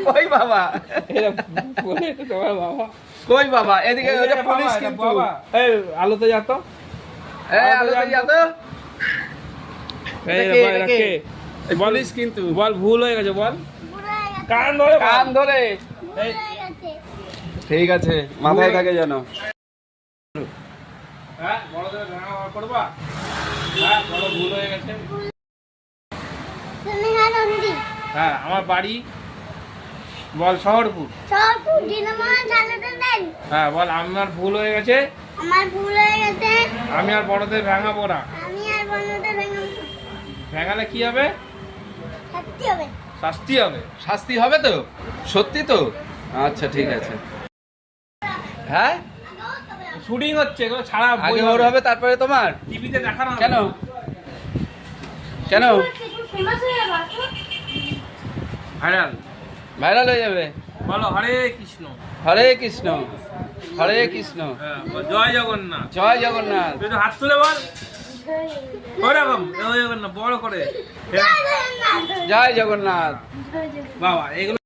কই বাবা? তোমার বাবা কই বাবা? এদিকে ওটা পুলিশ কিন্তু। এই আলোতে যা তো, আলোতে যা তো। এই কে? পুলিশ কিন্তু। বল ভুল হয়ে গেছে, বল কান ধরে এই ঠিক আছে, মাথায় থাকে যেন। হ্যাঁ বড়দের ভাঙা করবা। হ্যাঁ বড় ভুল হয়ে গেছে। হ্যাঁ আমার বাড়ি বল শহরপুর। হ্যাঁ বল আমার ভুল হয়ে গেছে। আমি আর বড়দের ভাঙাবো না। ভাঙালে কি হবে? শাস্তি হবে। শাস্তি হবে তো? সত্যি তো? আচ্ছা ঠিক আছে। হ্যাঁ শুটিং হচ্ছে, এগুলো ছাড়া আগে ওর হবে তারপরে তোমার? টিভিতে দেখানো হবে। কেন কেন ভাইরাল ভাইরাল হয়ে যাবে? বলো হরে কৃষ্ণ। হরে কৃষ্ণ হরে কৃষ্ণ। হ্যাঁ জয় জগন্নাথ। জয় জগন্নাথ। তুই তো হাত তুলে বল ওরকম জয় জগন্নাথ বড় করে। জয় জগন্নাথ। বাবা এগুলো